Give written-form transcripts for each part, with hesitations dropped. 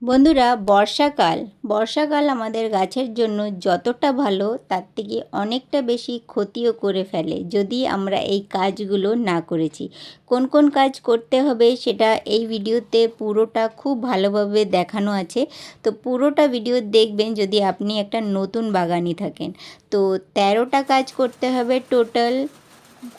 বন্ধুরা, বর্ষাকাল আমাদের গাছের জন্য যতটা ভালো তার থেকে অনেকটা বেশি ক্ষতিও করে ফেলে যদি আমরা এই কাজগুলো না করেছি। কোন কোন কাজ করতে হবে সেটা এই ভিডিওতে পুরোটা খুব ভালোভাবে দেখানো আছে। তো পুরোটা ভিডিও দেখবেন যদি আপনি একটা নতুন বাগানি থাকেন। তো 13টা কাজ করতে হবে টোটাল।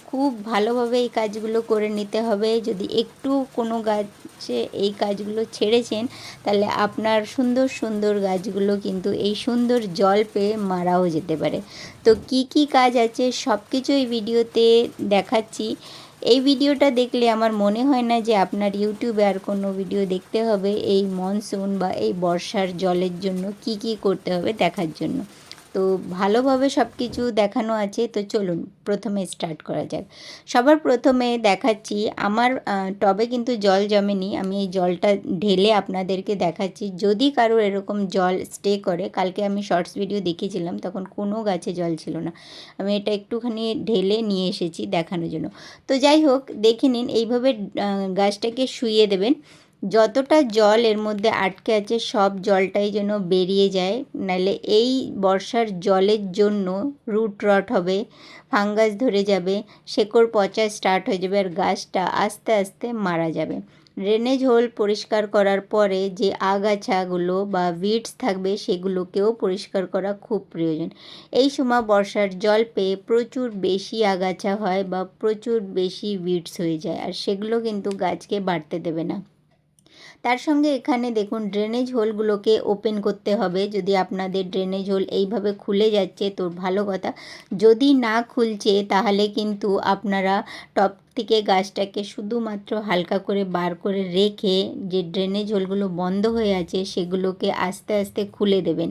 খুব ভালোভাবে এই কাজগুলো করে নিতে হবে। যদি একটু কোনো গাছে এই কাজগুলো ছেড়েছেন তাহলে আপনার সুন্দর সুন্দর গাছগুলো কিন্তু এই সুন্দর জল পেয়ে মারাও যেতে পারে। তো কি কি কাজ আছে সব কিছু এই ভিডিওতে দেখাচ্ছি। এই ভিডিওটা দেখলে আমার মনে হয় না যে আপনার ইউটিউবে আর কোনো ভিডিও দেখতে হবে এই মনসুন বা এই বর্ষার জলের জন্য কি কি করতে হবে দেখার জন্য। তো ভালোভাবে সব কিছু দেখানো আছে। তো চলুন প্রথমে স্টার্ট করা যাক। সবার প্রথমে দেখাচ্ছি আমার টবে কিন্তু জল জমেনি, আমি এই জলটা ঢেলে আপনাদেরকে দেখাচ্ছি। যদি কারোর এরকম জল স্টে করে, কালকে আমি শর্টস ভিডিও দেখিয়েছিলাম তখন কোনো গাছে জল ছিল না, আমি এটা একটুখানি ঢেলে নিয়ে এসেছি দেখানোর জন্য। তো যাই হোক, দেখে নিন এইভাবে গাছটাকে শুইয়ে দেবেন। যতটা জল এর মধ্যে আটকে আছে সব জলটাই যেন বেরিয়ে যায়, নাহলে এই বর্ষার জলের জন্য রুট রট হবে, ফাঙ্গাস ধরে যাবে, শেকড় পচা স্টার্ট হয়ে যাবে আর গাছটা আস্তে আস্তে মারা যাবে। ড্রেনেজ হোল পরিষ্কার করার পরে যে আগাছাগুলো বা উইডস থাকবে সেগুলোকেও পরিষ্কার করা খুব প্রয়োজন। এই সময় বর্ষার জল পেয়ে প্রচুর বেশি আগাছা হয় বা প্রচুর বেশি উইডস হয়ে যায়, আর সেগুলো কিন্তু গাছকে বাড়তে দেবে না। তার সঙ্গে এখানে দেখুন ড্রেনেজ হোলগুলোকে ওপেন করতে হবে। যদি আপনাদের ড্রেনেজ হোল এইভাবে খুলে যাচ্ছে তো ভালো কথা, যদি না খুলছে তাহলে কিন্তু আপনারা টপ থেকে গাছটাকে শুধুমাত্র হালকা করে বার করে রেখে যে ড্রেনেজ হোলগুলো বন্ধ হয়ে আছে সেগুলোকে আস্তে আস্তে খুলে দেবেন।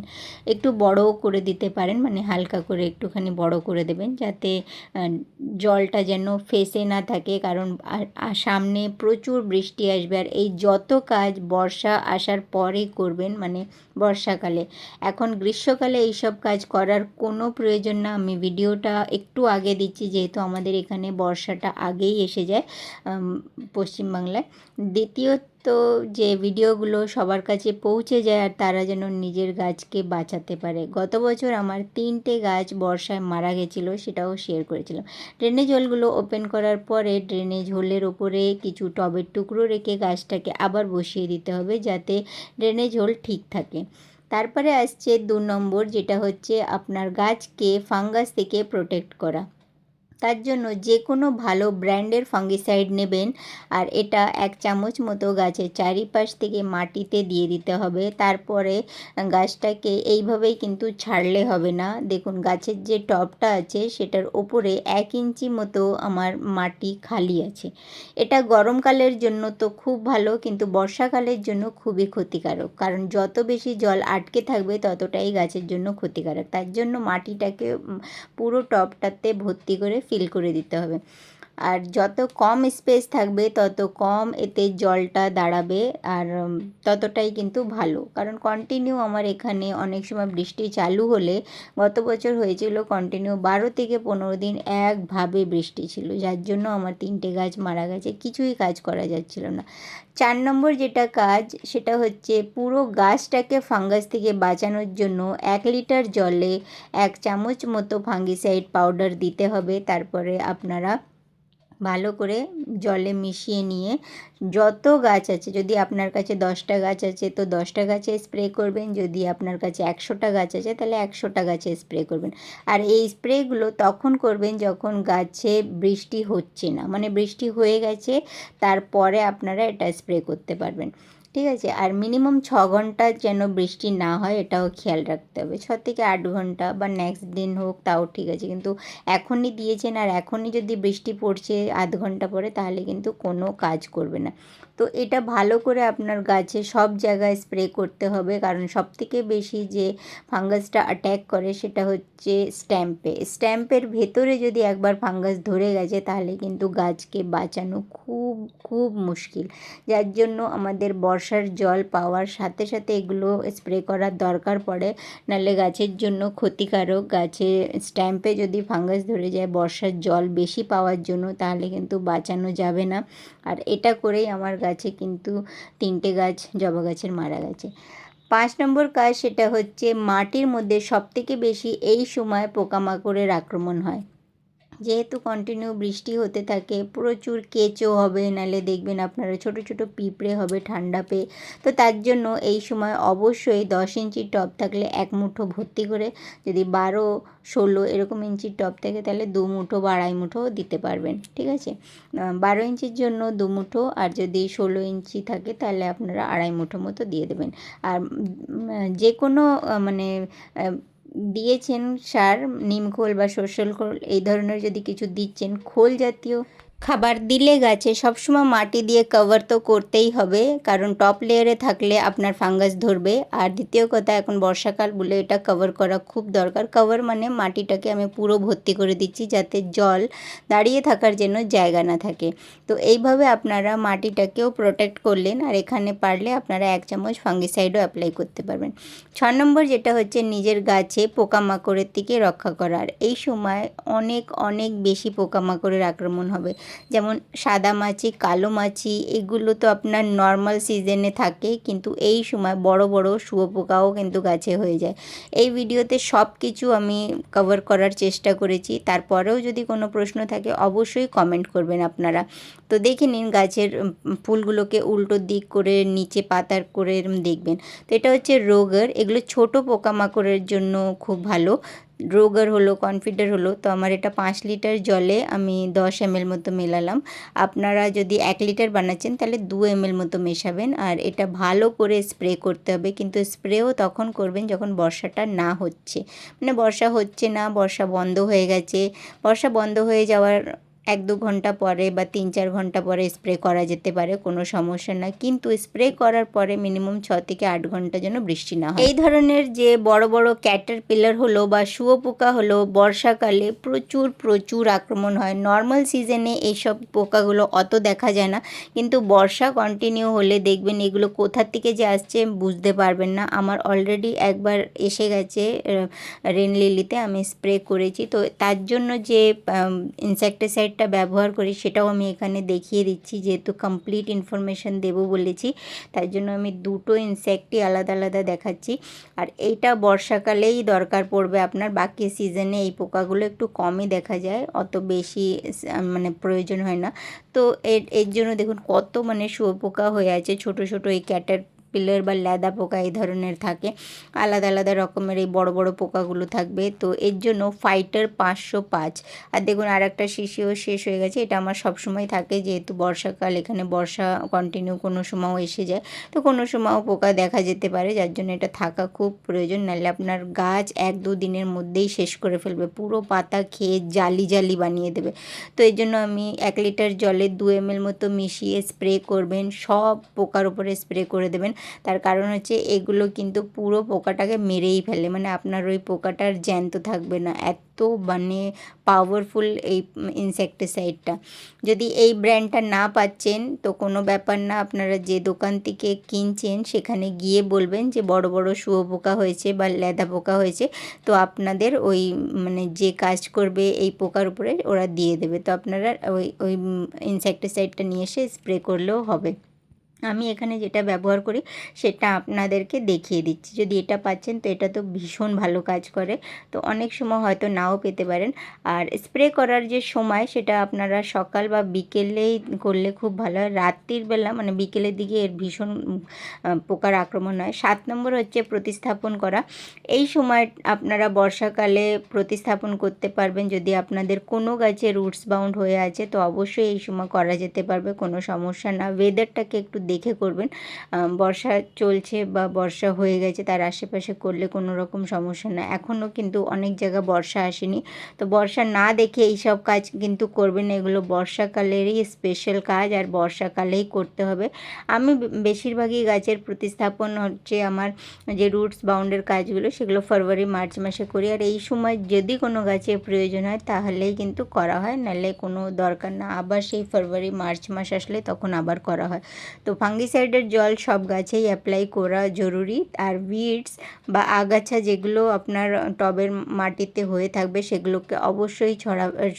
একটু বড়ও করে দিতে পারেন, মানে হালকা করে একটুখানি বড় করে দেবেন যাতে জলটা যেন ফেসে না থাকে, কারণ সামনে প্রচুর বৃষ্টি আসবে। আর এই যত কাজ বর্ষা আসার পরে করবেন, মানে বর্ষাকালে। এখন গ্রীষ্মকালে এইসব কাজ করার কোনো প্রয়োজন না। আমি ভিডিওটা একটু আগে দিচ্ছি যেহেতু আমাদের এখানে বর্ষাটা আগেই এসে যায় পশ্চিমবাংলায়। দ্বিতীয়ত যে ভিডিওগুলো সবার কাছে পৌঁছে যায় আর তারা যেন নিজের গাছকে বাঁচাতে পারে। গত বছর আমার 3টে গাছ বর্ষায় মারা গেছিলো, সেটাও শেয়ার করেছিলাম। ড্রেনেজ হোলগুলো ওপেন করার পরে ড্রেনেজ হোলের ওপরে কিছু টবের টুকরো রেখে গাছটাকে আবার বসিয়ে দিতে হবে যাতে ড্রেনেজ হোল ঠিক থাকে। তারপরে আসছে 2 নম্বর, যেটা হচ্ছে আপনার গাছকে ফাঙ্গাস থেকে প্রোটেক্ট করা। তার জন্য যে কোনো ভালো ব্র্যান্ডের ফাঙ্গিসাইড নেবেন আর এটা 1 চামচ মতো গাছের চারিপাশ থেকে মাটিতে দিয়ে দিতে হবে। তারপরে গাছটাকে এইভাবেই কিন্তু ছাড়লে হবে না। দেখুন গাছের যে টবটা আছে সেটার ওপরে 1 ইঞ্চি মতো আমার মাটি খালি আছে। এটা গরমকালের জন্য তো খুব ভালো, কিন্তু বর্ষাকালের জন্য খুবই ক্ষতিকারক, কারণ যত বেশি জল আটকে থাকবে ততটাই গাছের জন্য ক্ষতিকারক। তার জন্য মাটিটাকে পুরো টবটাতে ভর্তি করে ফিল করে দিতে হবে। আর যত কম স্পেস থাকবে তত কম এতে জলটা দাঁড়াবে, আর ততটাই কিন্তু ভালো। কারণ কন্টিনিউ আমার এখানে অনেক সময় বৃষ্টি চালু হলে, গত বছর হয়েছিল কন্টিনিউ 12 থেকে 15 দিন একভাবে বৃষ্টি ছিল, যার জন্য আমার 3টে গাছ মারা গেছে, কিছুই কাজ করা যাচ্ছিল না। 4 নম্বর যেটা কাজ সেটা হচ্ছে পুরো গাছটাকে ফাঙ্গাস থেকে বাঁচানোর জন্য 1 লিটার জলে 1 চামচ মতো ফাঙ্গিসাইড পাউডার দিতে হবে। তারপরে আপনারা ভালো করে জলে মিশিয়ে নিয়ে যত গাছ আছে, যদি আপনার কাছে 10টা গাছ আছে তো 10টা গাছে স্প্রে করবেন, যদি আপনার কাছে 100টা গাছ আছে তাহলে 100টা গাছে স্প্রে করবেন। আর এই স্প্রেগুলো তখন করবেন যখন গাছে বৃষ্টি হচ্ছে না, মানে বৃষ্টি হয়ে গেছে তারপরে আপনারা এটা স্প্রে করতে পারবেন, ঠিক আছে। আর মিনিমাম 6 ঘন্টা যেন বৃষ্টি না হয় এটাও খেয়াল রাখতে হবে। 6 থেকে 8 ঘন্টা বা নেক্সট দিন হোক তাও ঠিক আছে, কিন্তু এখনই দিয়েছেন আর এখনই যদি বৃষ্টি পড়ছে আধ ঘন্টা পরে তাহলে কিন্তু কোনো কাজ করবে না। তো এটা ভালো করে আপনার গাছে সব জায়গায় স্প্রে করতে হবে, কারণ সবথেকে বেশি যে ফাঙ্গাসটা অ্যাট্যাক করে সেটা হচ্ছে স্ট্যাম্পের ভেতরে যদি একবার ফাঙ্গাস ধরে গেছে তাহলে কিন্তু গাছকে বাঁচানো খুব খুব মুশকিল। যার জন্য আমাদের বর্ষার জল পাওয়ার সাথে সাথে এগুলো স্প্রে করার দরকার পড়ে, নাহলে গাছের জন্য ক্ষতিকারক। গাছে স্ট্যাম্পে যদি ফাঙ্গাস ধরে যায় বর্ষার জল বেশি পাওয়ার জন্য তাহলে কিন্তু বাঁচানো যাবে না। আর এটা করেই আমার গাছে কিন্তু 3টে গাছ জবা গাছের মারা গেছে। 5 নম্বর কাজ সেটা হচ্ছে মাটির মধ্যে সবথেকে বেশি এই সময় পোকামাকড়ের আক্রমণ হয়। যেহেতু কন্টিনিউ বৃষ্টি হতে থাকে, প্রচুর কেঁচো হবে, নাহলে দেখবেন আপনারা ছোট ছোট পিঁপড়ে হবে ঠান্ডা পেয়ে। তো তার জন্য এই সময় অবশ্যই 10 ইঞ্চির টব থাকলে 1 মুঠো ভর্তি করে, যদি 12-16 এরকম ইঞ্চির টব থাকে তাহলে 2 মুঠো বা 2.5 মুঠো দিতে পারবেন, ঠিক আছে। 12 ইঞ্চির জন্য 2 মুঠো, আর যদি 16 ইঞ্চি থাকে তাহলে আপনারা 2.5 মুঠো মতো দিয়ে দেবেন। আর যে কোনো মানে দিয়েছেন সার, নিম খোল বা সরষের খোল এই ধরনের যদি কিছু দিচ্ছেন, খোল জাতীয় খাবার দিলে গাছে সবসময় মাটি দিয়ে কভার তো করতেই হবে, কারণ টপ লেয়ারে থাকলে আপনার ফাঙ্গাস ধরবে। আর দ্বিতীয় কথা, এখন বর্ষাকাল বলে এটা কভার করা খুব দরকার। কভার মানে মাটিটাকে আমি পুরো ভর্তি করে দিচ্ছি যাতে জল দাঁড়িয়ে থাকার জন্য জায়গা না থাকে। তো এইভাবে আপনারা মাটিটাকেও প্রোটেক্ট করলেন, আর এখানে পারলে আপনারা 1 চামচ ফাঙ্গিসাইডও অ্যাপ্লাই করতে পারবেন। 6 নম্বর যেটা হচ্ছে নিজের গাছে পোকামাকড়ের থেকে রক্ষা করার। এই সময় অনেক অনেক বেশি পোকামাকড়ের আক্রমণ হবে, যেমন সাদা মাছি, কালো মাছি, এগুলো তো আপনার নর্মাল সিজনে থাকে, কিন্তু এই সময় বড় বড় শুঁয়োপোকাও কিন্তু গাছে হয়ে যায়। এই ভিডিওতে সব কিছু আমি কভার করার চেষ্টা করেছি, তারপরেও যদি কোনো প্রশ্ন থাকে অবশ্যই কমেন্ট করবেন আপনারা। তো দেখে নিন গাছের ফুলগুলোকে উল্টো দিক করে নিচে পাতার করে এরম দেখবেন। তো এটা হচ্ছে রোগার, এগুলো ছোট পোকামাকড়ের জন্য খুব ভালো। রোগার হলো, কনফিডার হলো। তো আমার এটা 5 লিটার জলে আমি 10 ml মতো মেলালাম। আপনারা যদি 1 লিটার বানাচ্ছেন তাহলে 2 ml মতো মেশাবেন। আর এটা ভালো করে স্প্রে করতে হবে, কিন্তু স্প্রেও তখন করবেন যখন বর্ষাটা না হচ্ছে, মানে বর্ষা হচ্ছে না, বর্ষা বন্ধ হয়ে গেছে। বর্ষা বন্ধ হয়ে যাওয়ার 1-2 ঘন্টা পরে বা 3-4 ঘন্টা পরে স্প্রে করা যেতে পারে, কোনো সমস্যা না। কিন্তু স্প্রে করার পরে মিনিমাম 6 থেকে 8 ঘন্টা যেন বৃষ্টি না হয়। এই ধরনের যে বড় বড় ক্যাটারপিলার হলো বা শুঁয়োপোকা হলো, বর্ষাকালে প্রচুর প্রচুর আক্রমণ হয়। নর্মাল সিজনে এইসব পোকাগুলো অত দেখা যায় না, কিন্তু বর্ষা কন্টিনিউ হলে দেখবেন এগুলো কোথা থেকে যে আসছে বুঝতে পারবেন না। আমার অলরেডি একবার এসে গেছে রেন লিলিতে, আমি স্প্রে করেছি। তো তার জন্য যে ইনসেক্টিসাইডটা ব্যবহার করি সেটাও আমি এখানে দেখিয়ে দিচ্ছি, যেহেতু কমপ্লিট ইনফরমেশান দেবো বলেছি, তাই জন্য আমি দুটো ইনসেক্টই আলাদা আলাদা দেখাচ্ছি। আর এইটা বর্ষাকালেই দরকার পড়বে আপনার, বাকি সিজনে এই পোকাগুলো একটু কমই দেখা যায়, অত বেশি মানে প্রয়োজন হয় না। তো এর জন্য দেখুন কত মানে শুঁয়োপোকা হয়ে আছে, ছোট ছোট এই ক্যাটারপিলার বা ল্যাদা পোকা এই ধরনের থাকে, আলাদা আলাদা রকমের এই বড় বড় পোকাগুলো থাকবে। তো এর জন্য ফাইটার 505। আর দেখুন আর একটা শিশিও শেষ হয়ে গেছে, এটা আমার সবসময় থাকে, যেহেতু বর্ষাকাল, এখানে বর্ষা কন্টিনিউ কোনো সময়ও এসে যায়, তো কোনো সময়ও পোকা দেখা যেতে পারে, যার জন্য এটা থাকা খুব প্রয়োজন। নাহলে আপনার গাছ 1-2 দিনের মধ্যেই শেষ করে ফেলবে, পুরো পাতা খেয়ে জালি জালি বানিয়ে দেবে। তো এই জন্য আমি 1 লিটার জলে 2 ml মতো মিশিয়ে স্প্রে করবেন, সব পোকার উপরে স্প্রে করে দেবেন। তার কারণ হচ্ছে এগুলো কিন্তু পুরো পোকাটাকে মেরেই ফেলে, মানে আপনার ওই পোকাটার জ্যান্ত থাকবে না, এত মানে পাওয়ারফুল এই ইনসেক্টিসাইডটা। যদি এই ব্র্যান্ডটা না পাচ্ছেন তো কোনো ব্যাপার না, আপনারা যে দোকান থেকে কিনছেন সেখানে গিয়ে বলবেন যে বড় বড় শুঁয়োপোকা হয়েছে বা লেদা পোকা হয়েছে, তো আপনাদের ওই মানে যে কাজ করবে এই পোকার উপরে ওরা দিয়ে দেবে। তো আপনারা ওই ইনসেক্টিসাইডটা নিয়ে এসে স্প্রে করলেও হবে। আমি এখানে যেটা ব্যবহার করি সেটা আপনাদেরকে দেখিয়ে দিচ্ছি। যদি এটা পাচ্ছেন তো এটা তো ভীষণ ভালো কাজ করে, তো অনেক সময় হয়তো নাও পেতে পারেন। আর স্প্রে করার যে সময় সেটা আপনারা সকাল বা বিকেলেই করলে খুব ভালো হয়, রাত্রির বেলা মানে বিকেলের দিকে এর ভীষণ পোকার আক্রমণ হয়। 7 নম্বর হচ্ছে প্রতিস্থাপন করা। এই সময় আপনারা বর্ষাকালে প্রতিস্থাপন করতে পারবেন, যদি আপনাদের কোনো গাছে রুটস বাউন্ড হয়ে আছে তো অবশ্যই এই সময় করা যেতে পারবে, কোনো সমস্যা না। ওয়েদারটাকে একটু দেখে করবেন, বর্ষা চলছে বা বর্ষা হয়ে গেছে তার আশেপাশে করলে কোনো রকম সমস্যা না। এখনও কিন্তু অনেক জায়গা বর্ষা আসেনি, তো বর্ষা না দেখে এইসব কাজ কিন্তু করবেন, এগুলো বর্ষাকালেরই স্পেশাল কাজ আর বর্ষাকালেই করতে হবে। আমি বেশিরভাগই গাছের প্রতিস্থাপন হচ্ছে আমার যে রুটস বাউন্ডের কাজগুলো সেগুলো ফেব্রুয়ারি মার্চ মাসে করি, আর এই সময় যদি কোনো গাছে প্রয়োজন হয় তাহলেই কিন্তু করা হয়, নাহলে কোনো দরকার না, আবার সেই ফেব্রুয়ারি মার্চ মাস আসলে তখন আবার করা হয়। তো ফাঙ্গিসাইডের জল সব গাছেই অ্যাপ্লাই করা জরুরি। আর উইডস বা আগাছা যেগুলো আপনার টবের মাটিতে হয়ে থাকবে সেগুলোকে অবশ্যই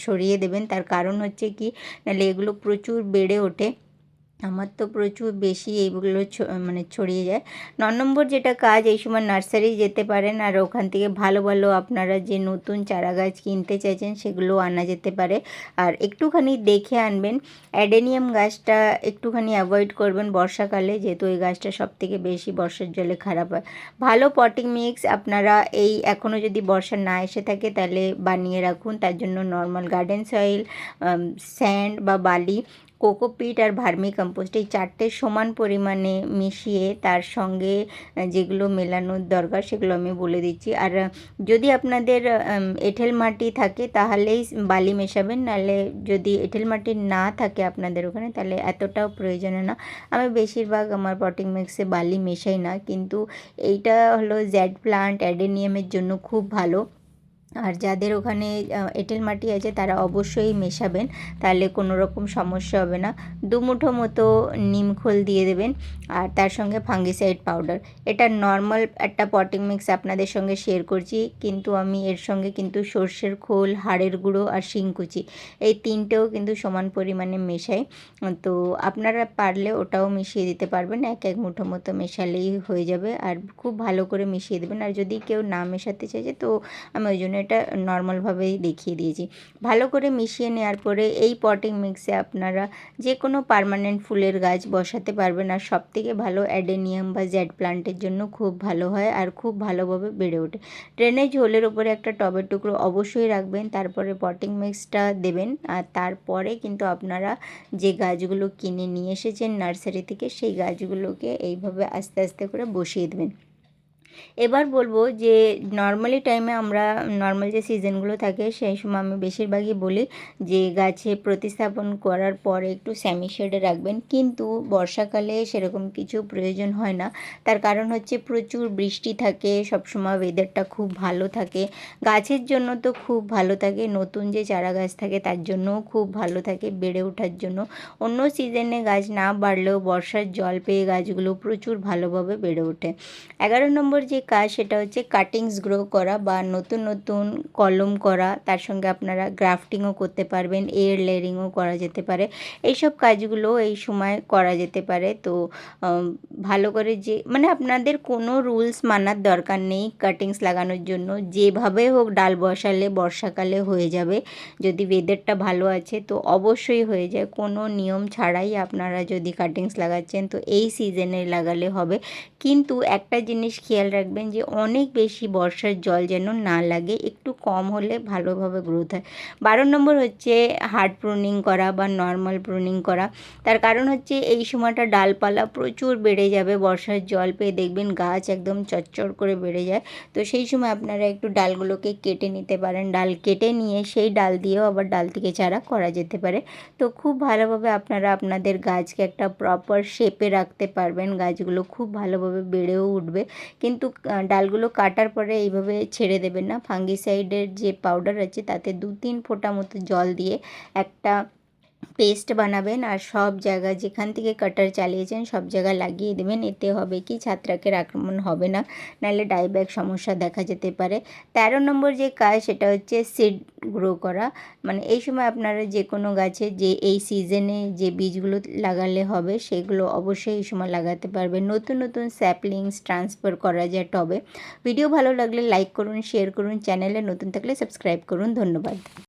সরিয়ে দেবেন, তার কারণ হচ্ছে কি, নাহলে এগুলো প্রচুর বেড়ে ওঠে। আমার তো প্রচুর বেশি এইগুলো মানে ছড়িয়ে যায়। 9 নম্বর যেটা কাজ, এই সময় নার্সারি যেতে পারেন আর ওখান থেকে ভালো ভালো আপনারা যে নতুন চারা গাছ কিনতে চাইছেন সেগুলো আনা যেতে পারে। আর একটুখানি দেখে আনবেন। অ্যাডেনিয়াম গাছটা একটুখানি অ্যাভয়েড করবেন বর্ষাকালে, যেহেতু এই গাছটা সবথেকে বেশি বর্ষার জলে খারাপ হয়। ভালো পটিং মিক্স আপনারা এই এখনও যদি বর্ষা না এসে থাকে তাহলে বানিয়ে রাখুন। তার জন্য নর্মাল গার্ডেন সয়েল, স্যান্ড বা বালি, কোকোপিট আর ভার্মি কম্পোস্ট এই 4টে সমান পরিমাণে মিশিয়ে তার সঙ্গে যেগুলো মেলানোর দরকার সেগুলো আমি বলে দিচ্ছি। আর যদি আপনাদের এঁটেল মাটি থাকে তাহলেই বালি মেশাবেন, নাহলে যদি এঁটেল মাটি না থাকে আপনাদের ওখানে তাহলে এতটাও প্রয়োজন হয় না। আমি বেশিরভাগ আমার পটিং মিক্সে বালি মেশাই না, কিন্তু এইটা হলো জেড প্লান্ট অ্যাডেনিয়ামের জন্য খুব ভালো। আর যাদের ওখানে এঁটেল মাটি আছে তারা অবশ্যই মেশাবেন, তাহলে কোনো রকম সমস্যা হবে না। 2 মুঠো মতো নিমখোল দিয়ে দেবেন আর তার সঙ্গে ফাঙ্গিসাইড পাউডার। এটা নর্মাল একটা পটিং মিক্স আপনাদের সঙ্গে শেয়ার করছি, কিন্তু আমি এর সঙ্গে কিন্তু সর্ষের খোল, হাড়ের গুঁড়ো আর শিংকুচি এই 3টেও কিন্তু সমান পরিমাণে মেশাই। তো আপনারা পারলে ওটাও মিশিয়ে দিতে পারবেন, 1 মুঠো মতো মেশালেই হয়ে যাবে। আর খুব ভালো করে মিশিয়ে দেবেন। আর যদি কেউ না মেশাতে চাইছে তো আমি ওই জন্য এটা নর্মালভাবেই দেখিয়ে দিয়েছি। ভালো করে মিশিয়ে নেওয়ার পরে এই পটিং মিক্সে আপনারা যে কোনো পার্মানেন্ট ফুলের গাছ বসাতে পারবেন। আর সবথেকে ভালো অ্যাডেনিয়াম বা জেড প্লান্টের জন্য খুব ভালো হয় আর খুব ভালোভাবে বেড়ে ওঠে। ড্রেনেজ হোলের ওপরে একটা টবের টুকরো অবশ্যই রাখবেন, তারপরে পটিং মিক্সটা দেবেন। আর তারপরে কিন্তু আপনারা যে গাছগুলো কিনে নিয়ে এসেছেন নার্সারি থেকে সেই গাছগুলোকে এইভাবে আস্তে আস্তে করে বসিয়ে দেবেন। এবার বলবো যে নর্মালি টাইমে আমরা নর্মাল যে সিজনগুলো থাকে সেই সময় আমি বেশিরভাগই বলি যে গাছে প্রতিস্থাপন করার পরে একটু সেমি শেডে রাখবেন, কিন্তু বর্ষাকালে সেরকম কিছু প্রয়োজন হয় না। তার কারণ হচ্ছে প্রচুর বৃষ্টি থাকে, সবসময় ওয়েদারটা খুব ভালো থাকে। গাছের জন্য তো খুব ভালো থাকে, নতুন যে চারা গাছ থাকে তার জন্যও খুব ভালো থাকে বেড়ে ওঠার জন্য। অন্য সিজনে গাছ না বাড়লেও বর্ষার জল পেয়ে গাছগুলো প্রচুর ভালোভাবে বেড়ে ওঠে। 11 নম্বর যে কাজ সেটা হচ্ছে কাটিংস গ্রো করা বা নতুন নতুন কলম করা। তার সঙ্গে আপনারা গ্রাফটিংও করতে পারবেন, এয়ার লেয়ারিংও করা যেতে পারে। এইসব কাজগুলো এই সময় করা যেতে পারে। তো ভালো করে যে মানে আপনাদের কোনো রুলস মানার দরকার নেই কাটিংস লাগানোর জন্য, যেভাবে হোক ডাল বসালে বর্ষাকালে হয়ে যাবে। যদি ওয়েদারটা ভালো আছে তো অবশ্যই হয়ে যায়, কোনো নিয়ম ছাড়াই আপনারা যদি কাটিংস লাগাচ্ছেন তো এই সিজনে লাগালে হবে। কিন্তু একটা জিনিস খেয়াল রাখবেন যে অনেক বেশি বর্ষার জল যেন না লাগে, একটু কম হলে ভালোভাবে গ্রোথ হয়। 12 নম্বর হচ্ছে হার্ড প্রুনিং করা বা নর্মাল প্রুনিং করা। তার কারণ হচ্ছে এই সময়টা ডালপালা প্রচুর বেড়ে যাবে, বর্ষার জল পেয়ে দেখবেন গাছ একদম চচ্চড় করে বেড়ে যায়। তো সেই সময় আপনারা একটু ডালগুলোকে কেটে নিতে পারেন, ডাল কেটে নিয়ে সেই ডাল দিয়েও আবার ডাল থেকে চারা করা যেতে পারে। তো খুব ভালোভাবে আপনারা আপনাদের গাছকে একটা প্রপার শেপে রাখতে পারবেন, গাছগুলো খুব ভালোভাবে বেড়েও উঠবে। কিন্তু ডালগুলো কাটার পরে এইভাবে ছেড়ে দেবেন না, ফাঙ্গিসাইডের যে পাউডার আছে তাতে 2-3 ফোঁটা মতো জল দিয়ে একটা পেস্ট বানাবেন আর সব জায়গা যেখান থেকে কাটার চালিয়েছেন সব জায়গায় লাগিয়ে দেবেন। এতে হবে কি ছত্রাকের আক্রমণ হবে না, নাহলে ডাইব্যাক সমস্যা দেখা যেতে পারে। 13 নম্বর যে কাজ সেটা হচ্ছে সিড গ্রো করা। মানে এই সময় আপনারা যে কোনো গাছে যে এই সিজনে যে বীজগুলো লাগালে হবে সেগুলো অবশ্যই এই সময় লাগাতে পারবেন। নতুন নতুন স্যাপলিংস ট্রান্সফার করা যায় টবে। ভিডিও ভালো লাগলে লাইক করুন, শেয়ার করুন, চ্যানেলে নতুন থাকলে সাবস্ক্রাইব করুন। ধন্যবাদ।